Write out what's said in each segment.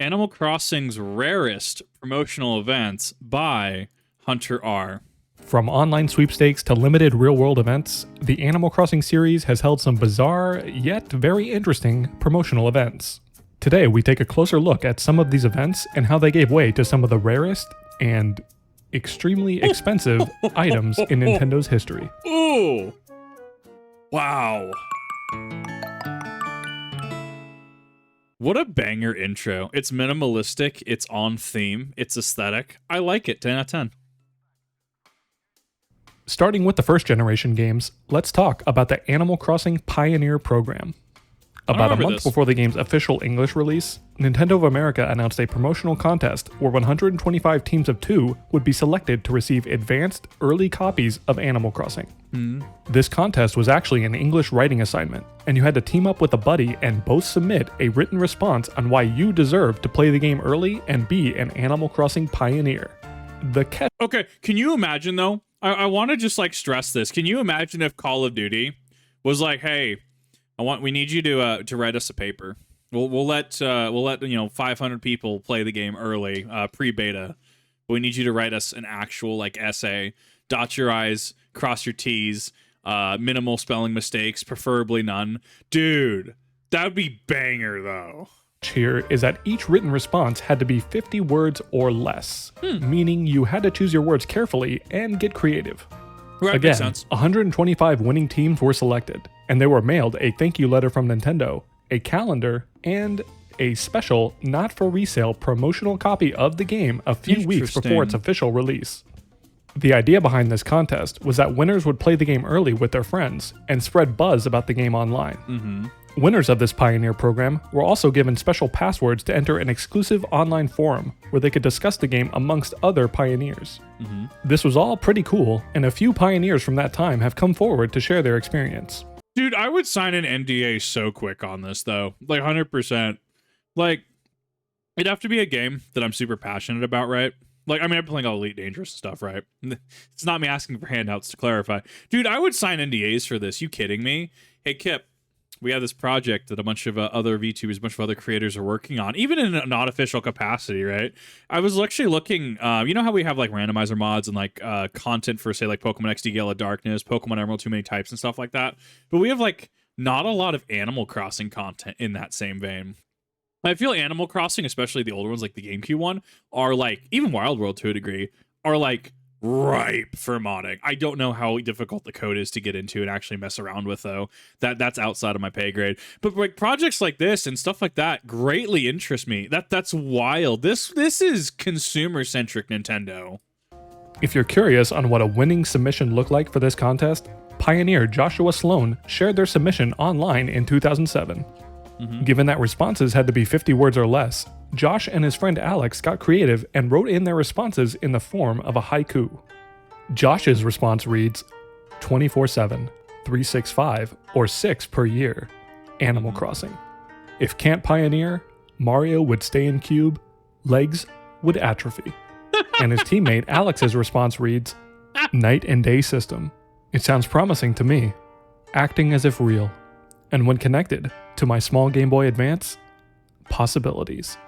Animal Crossing's rarest promotional events by Hunter R. From online sweepstakes to limited real-world events, the Animal Crossing series has held some bizarre, yet very interesting, promotional events. Today, we take a closer look at some of these events and how they gave way to some of the rarest and extremely expensive items in Nintendo's history. Ooh! Wow. What a banger intro. It's minimalistic, it's on theme, it's aesthetic. I like it, 10 out of 10. Starting with the first generation games, let's talk about the Animal Crossing Pioneer program. About a month before the game's official English release, Nintendo of America announced a promotional contest where 125 teams of 2 would be selected to receive advanced early copies of Animal Crossing. This contest was actually an English writing assignment, and you had to team up with a buddy and both submit a written response on why you deserve to play the game early and be an Animal Crossing pioneer. Okay, can you imagine though? I want to just like stress this. Can you imagine if Call of Duty was like, hey, we need you to write us a paper. We'll let 500 people play the game early, pre-beta. We need you to write us an actual like essay. Dot your I's, cross your T's, minimal spelling mistakes, preferably none. Dude, that would be banger though. Here is that each written response had to be 50 words or less, meaning you had to choose your words carefully and get creative. Right, Again, makes sense. 125 winning teams were selected, and they were mailed a thank you letter from Nintendo, a calendar, and a special, not-for-resale promotional copy of the game a few weeks before its official release. The idea behind this contest was that winners would play the game early with their friends and spread buzz about the game online. Winners of this Pioneer program were also given special passwords to enter an exclusive online forum where they could discuss the game amongst other pioneers. This was all pretty cool, and a few pioneers from that time have come forward to share their experience. Dude, I would sign an NDA so quick on this though. Like 100%. Like, it'd have to be a game that I'm super passionate about, right? Like, I mean, I'm playing all Elite Dangerous stuff, right? It's not me asking for handouts, to clarify. Dude, I would sign NDAs for this. You kidding me? Hey, Kip, we have this project that a bunch of other VTubers, a bunch of other creators are working on, even in a non-official capacity, right? I was actually looking, you know how we have like randomizer mods and like content for, say, like Pokemon XD Gale of Darkness, Pokemon Emerald, Too Many Types and stuff like that? But we have like not a lot of Animal Crossing content in that same vein. I feel Animal Crossing, especially the older ones like the GameCube one, are like, even Wild World to a degree, are like ripe for modding. I don't know how difficult the code is to get into and actually mess around with though. That's outside of my pay grade. But like projects like this and stuff like that greatly interest me. That's wild. This is consumer centric Nintendo. If you're curious on what a winning submission looked like for this contest, pioneer Joshua Sloan shared their submission online in 2007. Given that responses had to be 50 words or less, Josh and his friend Alex got creative and wrote in their responses in the form of a haiku. Josh's response reads, 24/7, 365, or 6 per year, Animal Crossing. If can't pioneer, Mario would stay in cube, legs would atrophy. And his teammate Alex's response reads, night and day system. It sounds promising to me, acting as if real. And when connected to my small Game Boy Advance, possibilities.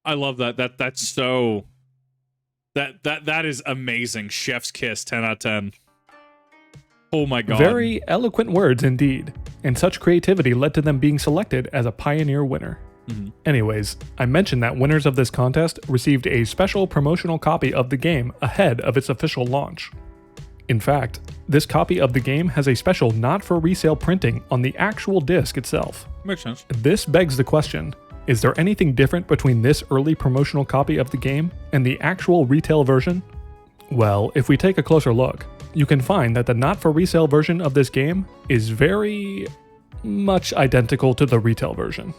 I love that. That's so... That is amazing. Chef's kiss, 10 out of 10. Oh my god. Very eloquent words indeed, and such creativity led to them being selected as a pioneer winner. Anyways, I mentioned that winners of this contest received a special promotional copy of the game ahead of its official launch. In fact, this copy of the game has a special not-for-resale printing on the actual disc itself. Makes sense. This begs the question, is there anything different between this early promotional copy of the game and the actual retail version? Well, if we take a closer look, you can find that the not-for-resale version of this game is very much identical to the retail version.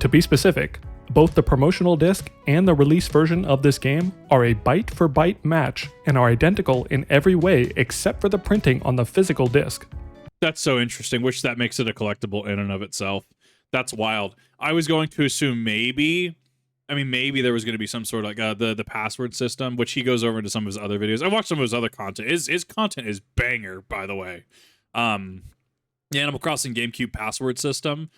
To be specific, both the promotional disc and the release version of this game are a byte-for-byte match and are identical in every way except for the printing on the physical disc. That's so interesting, which that makes it a collectible in and of itself. That's wild. I was going to assume maybe there was going to be some sort of like the password system, which he goes over into some of his other videos. I watched some of his other content. His content is banger, by the way. The Animal Crossing GameCube password system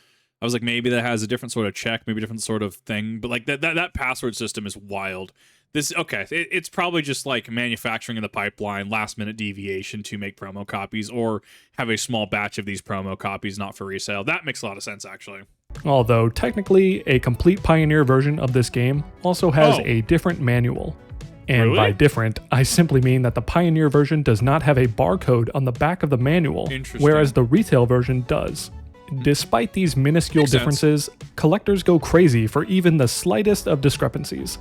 I was like, maybe that has a different sort of check, maybe a different sort of thing. But like that password system is wild. It's probably just like manufacturing in the pipeline, last minute deviation to make promo copies or have a small batch of these promo copies not for resale. That makes a lot of sense, actually. Although technically a complete Pioneer version of this game also has a different manual. And Really? by different, I simply mean that the Pioneer version does not have a barcode on the back of the manual, whereas the retail version does. Despite these minuscule differences, collectors go crazy for even the slightest of discrepancies.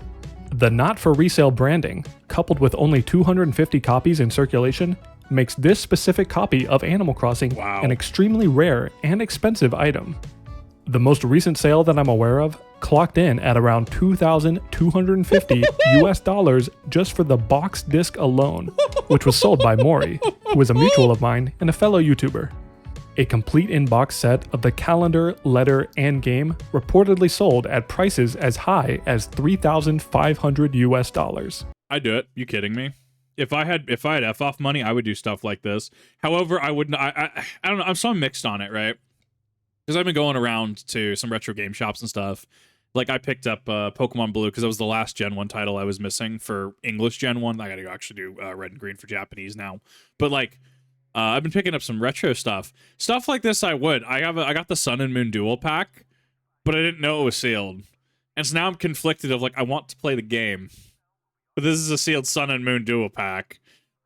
The not-for-resale branding, coupled with only 250 copies in circulation, makes this specific copy of Animal Crossing an extremely rare and expensive item. The most recent sale that I'm aware of clocked in at around $2,250 US just for the box disc alone, which was sold by Mori, who is a mutual of mine and a fellow YouTuber. A complete in-box set of the calendar, letter, and game reportedly sold at prices as high as $3,500 US. I'd do it. You kidding me? If I had F-off money, I would do stuff like this. However, I wouldn't. I don't know. I'm so mixed on it, right? Because I've been going around to some retro game shops and stuff. Like, I picked up Pokemon Blue because that was the last Gen 1 title I was missing for English Gen 1. I gotta go actually do Red and Green for Japanese now. But, like, I've been picking up some retro stuff. Stuff like this I would. I got the Sun and Moon Duel pack, but I didn't know it was sealed. And so now I'm conflicted of, like, I want to play the game. But this is a sealed Sun and Moon Duel pack.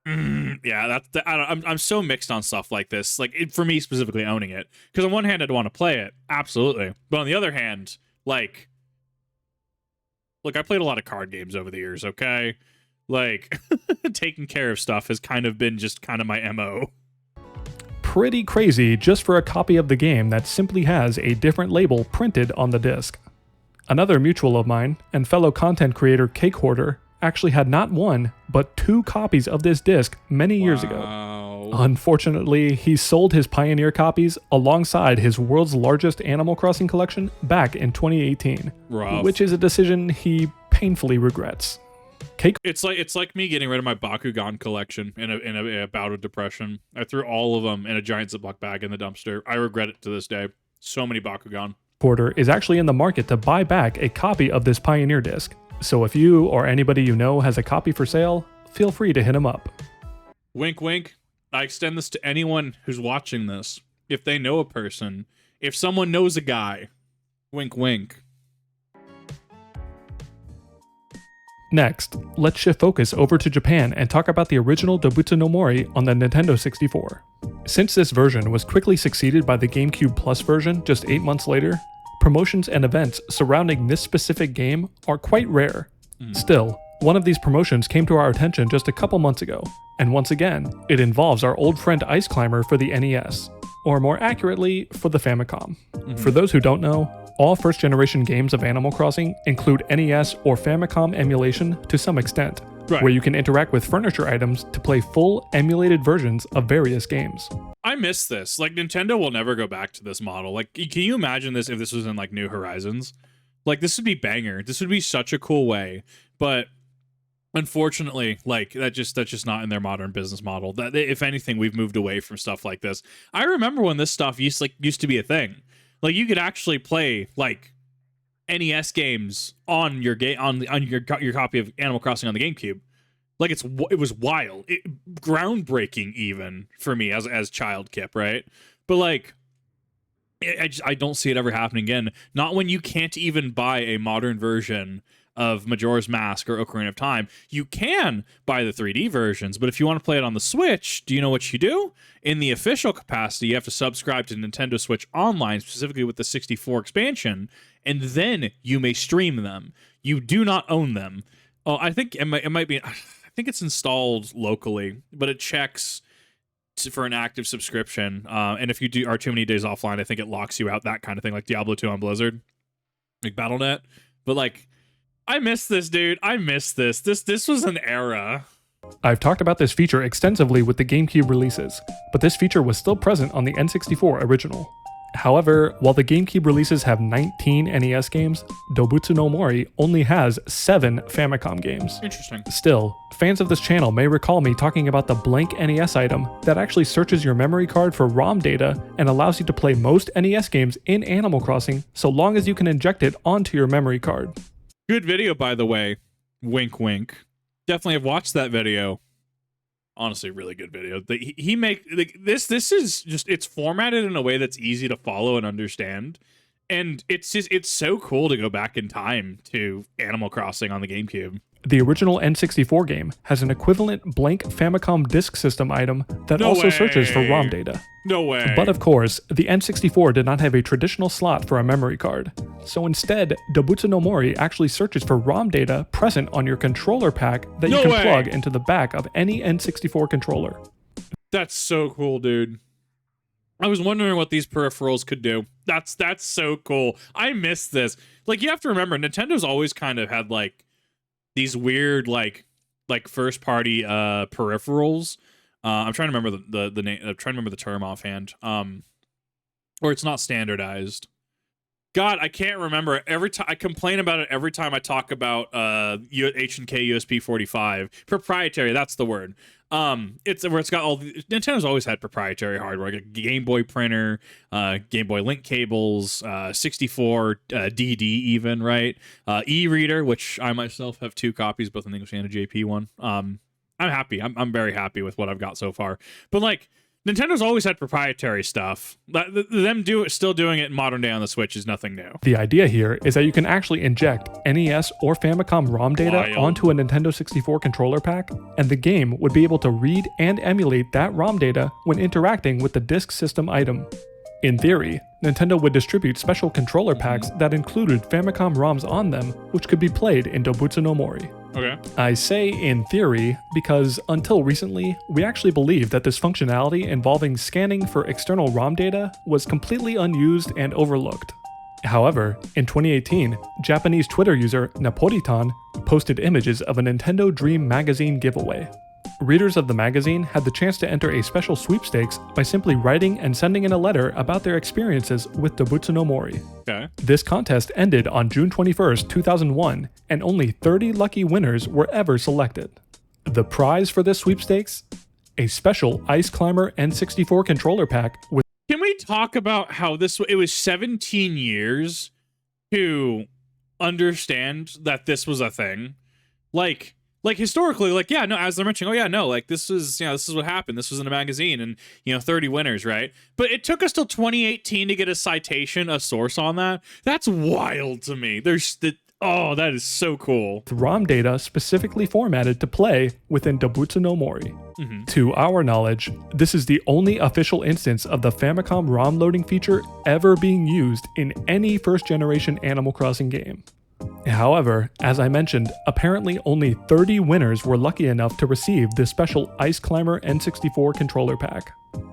Yeah, I'm so mixed on stuff like this. Like, for me specifically owning it. Because on one hand, I'd want to play it. Absolutely. But on the other hand, like... Look, I played a lot of card games over the years, okay? Like, taking care of stuff has kind of been just kind of my MO. Pretty crazy just for a copy of the game that simply has a different label printed on the disc. Another mutual of mine, and fellow content creator Cake Hoarder, actually had not one, but 2 copies of this disc many years ago. Unfortunately, he sold his Pioneer copies alongside his world's largest Animal Crossing collection back in 2018, which is a decision he painfully regrets. It's like me getting rid of my Bakugan collection in a bout of depression. I threw all of them in a giant Ziploc bag in the dumpster. I regret it to this day. So many Bakugan. Porter is actually in the market to buy back a copy of this Pioneer disc. So if you or anybody you know has a copy for sale, feel free to hit him up. Wink, wink. I extend this to anyone who's watching this. If they know a person, if someone knows a guy, wink, wink. Next, let's shift focus over to Japan and talk about the original Dobutsu no Mori on the Nintendo 64. Since this version was quickly succeeded by the GameCube Plus version just 8 months later, promotions and events surrounding this specific game are quite rare. Still, one of these promotions came to our attention just a couple months ago, and once again, it involves our old friend Ice Climber for the NES, or more accurately, for the Famicom. For those who don't know, all first-generation games of Animal Crossing include NES or Famicom emulation to some extent, where you can interact with furniture items to play full emulated versions of various games. I miss this. Like, Nintendo will never go back to this model. Like, can you imagine this if this was in, like, New Horizons? Like, this would be banger. This would be such a cool way. But unfortunately, like, that's just not in their modern business model. That, if anything, we've moved away from stuff like this. I remember when this stuff used to be a thing. Like, you could actually play, like, NES games on your your copy of Animal Crossing on the GameCube. Like, it was wild, groundbreaking even for me as child Kip, right? But like, I don't see it ever happening again. Not when you can't even buy a modern version of Majora's Mask or Ocarina of Time. You can buy the 3D versions, but if you want to play it on the Switch, do you know what you do? In the official capacity, you have to subscribe to Nintendo Switch Online, specifically with the 64 expansion, and then you may stream them. You do not own them. Oh, I think it might be... I think it's installed locally, but it checks for an active subscription. And if you are too many days offline, I think it locks you out, that kind of thing, like Diablo 2 on Blizzard, like Battle.net. But like, I miss this, dude. I miss this. This was an era. I've talked about this feature extensively with the GameCube releases, but this feature was still present on the N64 original. However, while the GameCube releases have 19 NES games, Dobutsu no Mori only has 7 Famicom games. Interesting. Still, fans of this channel may recall me talking about the blank NES item that actually searches your memory card for ROM data and allows you to play most NES games in Animal Crossing so long as you can inject it onto your memory card. Good video, by the way. Wink, wink. Definitely have watched that video. Honestly, really good video. He make like, this is just, it's formatted in a way that's easy to follow and understand, and it's so cool to go back in time to Animal Crossing on the GameCube. The original N64 game has an equivalent blank Famicom disk system item that also searches for ROM data. No way. But of course, the N64 did not have a traditional slot for a memory card. So instead, Dobutsu no Mori actually searches for ROM data present on your controller pack that you can plug into the back of any N64 controller. That's so cool, dude. I was wondering what these peripherals could do. That's so cool. I miss this. Like, you have to remember, Nintendo's always kind of had like these weird like first party peripherals. I'm trying to remember the name. I'm trying to remember the term offhand. Or it's not standardized. God, I can't remember. Every time I complain about it, every time I talk about H&K USB 45 proprietary. That's the word. It's where it's got all. Nintendo's always had proprietary hardware, like a Game Boy printer, Game Boy link cables, 64 DD even, right? E-reader, which I myself have 2 copies, both an English and a JP one. I'm happy. I'm very happy with what I've got so far. But like, Nintendo's always had proprietary stuff. Them still doing it in modern day on the Switch is nothing new. The idea here is that you can actually inject NES or Famicom ROM data onto a Nintendo 64 controller pack, and the game would be able to read and emulate that ROM data when interacting with the disk system item. In theory, Nintendo would distribute special controller packs that included Famicom ROMs on them, which could be played in Dobutsu no Mori. Okay. I say in theory because until recently, we actually believed that this functionality involving scanning for external ROM data was completely unused and overlooked. However, in 2018, Japanese Twitter user Napolitan posted images of a Nintendo Dream magazine giveaway. Readers of the magazine had the chance to enter a special sweepstakes by simply writing and sending in a letter about their experiences with Dobutsu no Mori. Okay. This contest ended on June 21st, 2001, and only 30 lucky winners were ever selected. The prize for this sweepstakes? A special Ice Climber N64 controller pack with... Can we talk about how it was 17 years to understand that this was a thing? Like historically, like, yeah, no, as they're mentioning, oh yeah, no, like this is what happened. This was in a magazine and, 30 winners, right? But it took us till 2018 to get a citation, a source on that. That's wild to me. That is so cool. ROM data specifically formatted to play within Dobutsu no Mori. To our knowledge, this is the only official instance of the Famicom ROM loading feature ever being used in any first-generation Animal Crossing game. However, as I mentioned, apparently only 30 winners were lucky enough to receive this special Ice Climber N64 controller pack.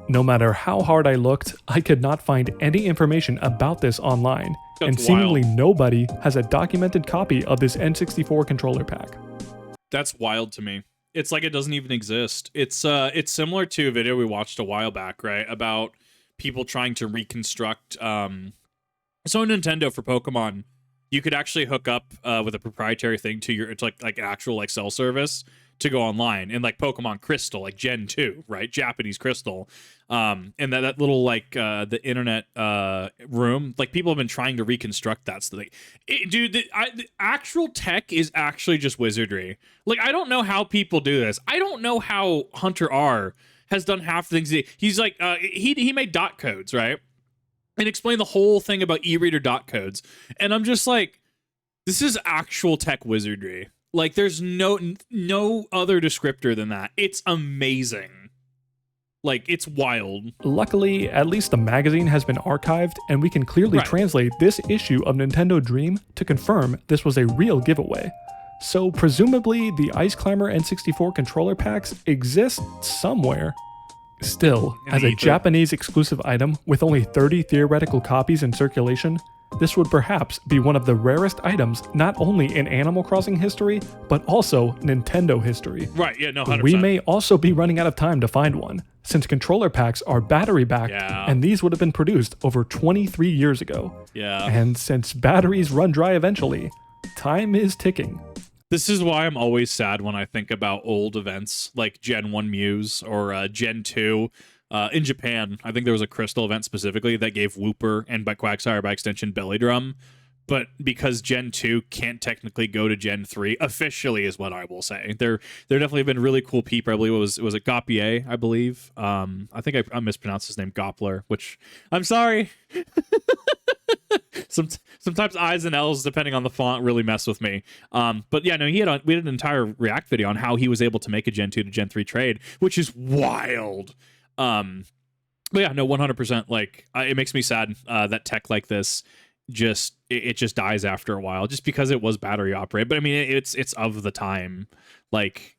No matter how hard I looked, I could not find any information about this online, and seemingly nobody has a documented copy of this N64 controller pack. That's wild to me. It's like it doesn't even exist. It's similar to a video we watched a while back, right, about people trying to reconstruct. So Nintendo for Pokemon, you could actually hook up with a proprietary thing to it's like an actual like cell service to go online, and like Pokemon Crystal, like Gen 2, right? Japanese Crystal. And that little like the internet room, like people have been trying to reconstruct that. So the actual tech is actually just wizardry. Like, I don't know how people do this. I don't know how Hunter R has done half the things. He's like he made dot codes, right? And explain the whole thing about e-reader dot codes. And I'm just like, this is actual tech wizardry. Like, there's no other descriptor than that. It's amazing. Like, it's wild. Luckily, at least the magazine has been archived, and we can clearly translate this issue of Nintendo Dream to confirm this was a real giveaway. So presumably, the Ice Climber N64 controller packs exist somewhere. Still, as a Japanese exclusive item with only 30 theoretical copies in circulation, this would perhaps be one of the rarest items not only in Animal Crossing history, but also Nintendo history. Right, yeah, no, 100%. We may also be running out of time to find one, since controller packs are battery-backed, and these would have been produced over 23 years ago. Yeah. And since batteries run dry eventually, time is ticking. This is why I'm always sad when I think about old events like Gen 1 Muse or Gen 2. In Japan, I think there was a Crystal event specifically that gave Wooper and by Quagsire by extension Belly Drum. But because Gen 2 can't technically go to Gen 3 officially is what I will say. There definitely have been really cool people. I believe it was Gapier, I believe. I think I mispronounced his name, Goppler, which I'm sorry. Sometimes I's and L's, depending on the font, really mess with me. But yeah, no, we had an entire React video on how he was able to make a Gen 2 to Gen 3 trade, which is wild. But yeah, no, 100%. Like, it makes me sad that tech like this just dies after a while, just because it was battery operated. But I mean, it's of the time. Like,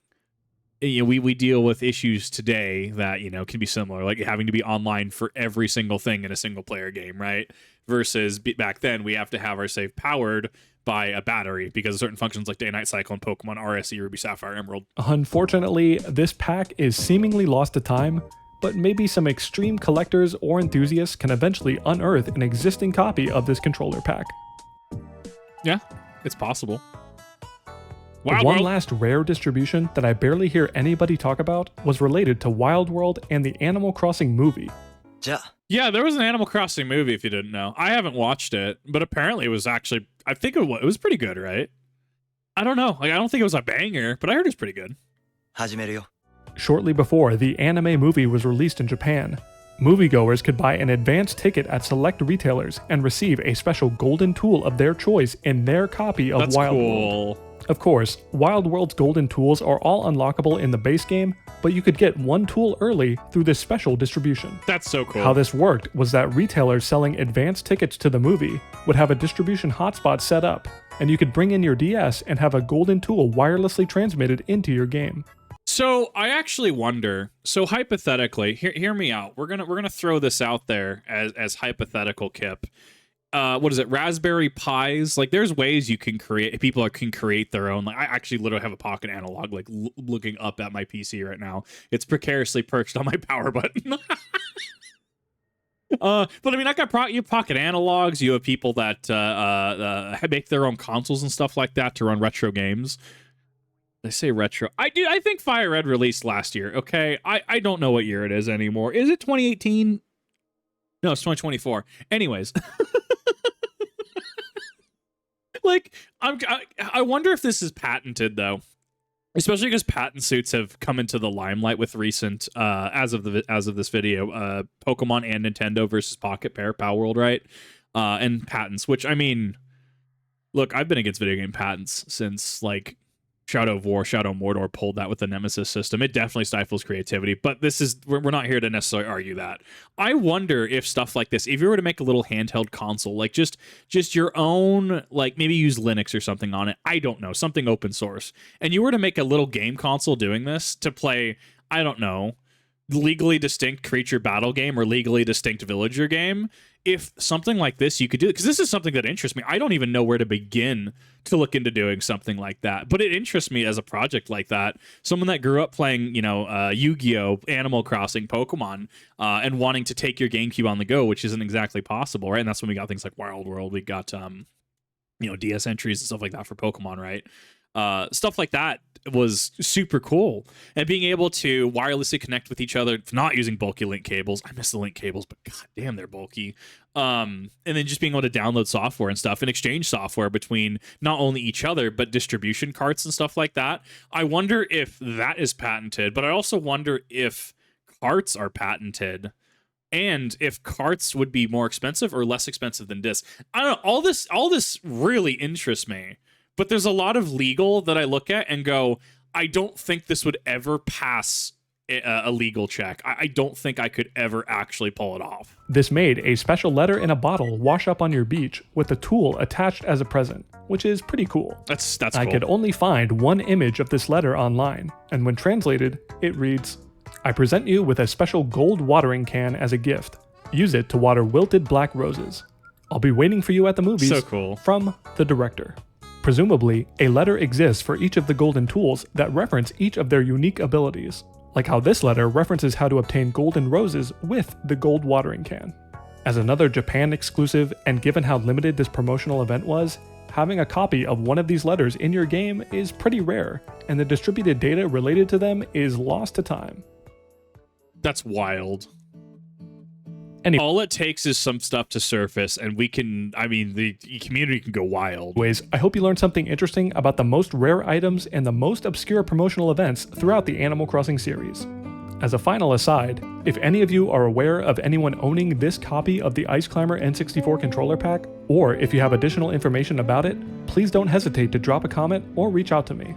you know, we deal with issues today that, you know, can be similar, like having to be online for every single thing in a single player game, right? Versus back then, we have to have our save powered by a battery because of certain functions like Day-Night Cycle and Pokemon RSE, Ruby, Sapphire, Emerald. Unfortunately, this pack is seemingly lost to time, but maybe some extreme collectors or enthusiasts can eventually unearth an existing copy of this controller pack. Yeah, it's possible. One last rare distribution that I barely hear anybody talk about was related to Wild World and the Animal Crossing movie. Yeah, there was an Animal Crossing movie, if you didn't know. I haven't watched it, but apparently it was actually, I think it was pretty good, right? I don't know. Like, I don't think it was a banger, but I heard it was pretty good. Shortly before the anime movie was released in Japan, moviegoers could buy an advance ticket at select retailers and receive a special golden tool of their choice in their copy of Wild World. Of course, Wild World's golden tools are all unlockable in the base game, but you could get one tool early through this special distribution. That's so cool. How this worked was that retailers selling advance tickets to the movie would have a distribution hotspot set up, and you could bring in your DS and have a golden tool wirelessly transmitted into your game. So I actually wonder, so hypothetically, hear me out. We're gonna throw this out there as hypothetical, Kip. What is it? Raspberry Pis. Like, there's ways you can create. People can create their own. Like, I actually literally have a pocket analog. Like, looking up at my PC right now, it's precariously perched on my power button. But I mean, you have pocket analogs. You have people that make their own consoles and stuff like that to run retro games. I say retro. I think Fire Red released last year. Okay, I don't know what year it is anymore. Is it 2018? No, it's 2024. Anyways. Like, I wonder if this is patented, though, especially because patent suits have come into the limelight with recent, as of this video, Pokemon and Nintendo versus Pocket Pair, Power World, right? And patents, which, I mean, look, I've been against video game patents since, like, Shadow of War, Shadow of Mordor pulled that with the Nemesis system. It definitely stifles creativity, but we're not here to necessarily argue that. I wonder if stuff like this, if you were to make a little handheld console, like just your own, like maybe use Linux or something on it, I don't know, something open source, and you were to make a little game console doing this to play, I don't know, legally distinct creature battle game or legally distinct villager game, if something like this you could do, because this is something that interests me. I don't even know where to begin to look into doing something like that, but it interests me as a project like that. Someone that grew up playing, Yu-Gi-Oh, Animal Crossing, Pokemon, and wanting to take your GameCube on the go, which isn't exactly possible, right? And that's when we got things like Wild World. We got, DS entries and stuff like that for Pokemon, right? Stuff like that was super cool, and being able to wirelessly connect with each other, not using bulky link cables. I miss the link cables, but god damn, they're bulky. And then just being able to download software and stuff and exchange software between not only each other but distribution carts and stuff like that. I wonder if that is patented, but I also wonder if carts are patented, and if carts would be more expensive or less expensive than discs. I don't know. All this really interests me. But there's a lot of legal that I look at and go, I don't think this would ever pass a legal check. I don't think I could ever actually pull it off. This made a special letter in a bottle wash up on your beach with the tool attached as a present, which is pretty cool. That's cool. I could only find one image of this letter online, and when translated, it reads, I present you with a special gold watering can as a gift. Use it to water wilted black roses. I'll be waiting for you at the movies. So cool. From the director. Presumably, a letter exists for each of the golden tools that reference each of their unique abilities, like how this letter references how to obtain golden roses with the gold watering can. As another Japan exclusive, and given how limited this promotional event was, having a copy of one of these letters in your game is pretty rare, and the distributed data related to them is lost to time. That's wild. Anyway, all it takes is some stuff to surface, and we can, I mean, the community can go wild. I hope you learned something interesting about the most rare items and the most obscure promotional events throughout the Animal Crossing series. As a final aside, if any of you are aware of anyone owning this copy of the Ice Climber N64 controller pack, or if you have additional information about it, please don't hesitate to drop a comment or reach out to me.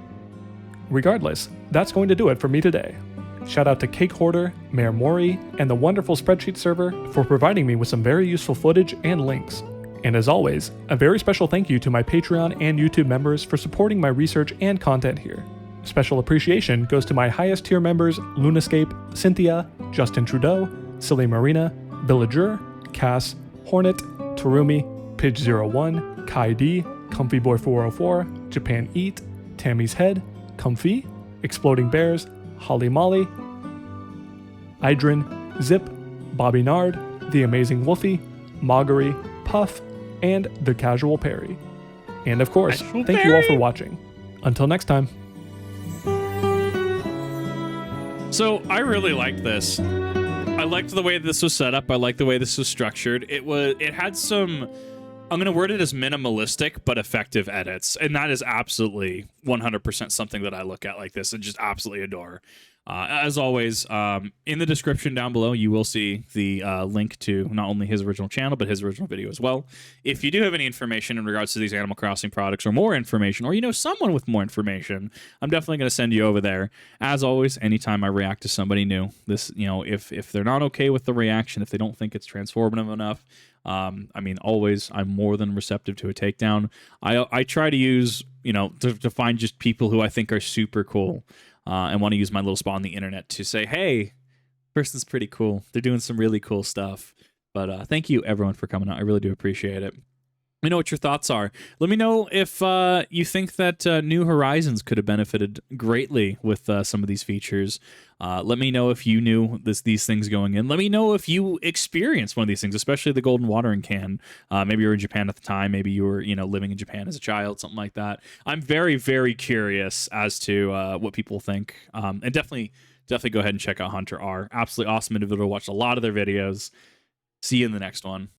Regardless, that's going to do it for me today. Shout out to Cake Hoarder, Mayor Mori, and the wonderful spreadsheet server for providing me with some very useful footage and links. And as always, a very special thank you to my Patreon and YouTube members for supporting my research and content here. Special appreciation goes to my highest tier members Lunascape, Cynthia, Justin Trudeau, Silly Marina, Villager, Cass, Hornet, Terumi, Pidge01, Kai D, Comfyboy404, Japan Eat, Tammy's Head, Comfy, Exploding Bears, Holly Molly, Idrin, Zip, Bobby Nard, The Amazing Wolfie, Moggery, Puff, and The Casual Perry. And of course, thank you all for watching. Until next time. So I really liked this. I liked the way this was set up. I liked the way this was structured. It had some, I'm going to word it as minimalistic but effective edits, and that is absolutely 100% something that I look at like this and just absolutely adore. As always, in the description down below, you will see the link to not only his original channel, but his original video as well. If you do have any information in regards to these Animal Crossing products or more information, or you know someone with more information, I'm definitely going to send you over there. As always, anytime I react to somebody new, this, you know, if they're not okay with the reaction, if they don't think it's transformative enough, I mean, always, I'm more than receptive to a takedown. I try to use, you know, to find just people who I think are super cool. And want to use my little spot on the internet to say, hey, person's pretty cool. They're doing some really cool stuff. But thank you, everyone, for coming out. I really do appreciate it. Let me know what your thoughts are. Let me know if you think that New Horizons could have benefited greatly with some of these features. Let me know if you knew these things going in. Let me know if you experienced one of these things, especially the golden watering can. Maybe you were in Japan at the time. Maybe you were, you know, living in Japan as a child, something like that. I'm very, very curious as to what people think. And definitely go ahead and check out Hunter R. Absolutely awesome individual. Watched a lot of their videos. See you in the next one.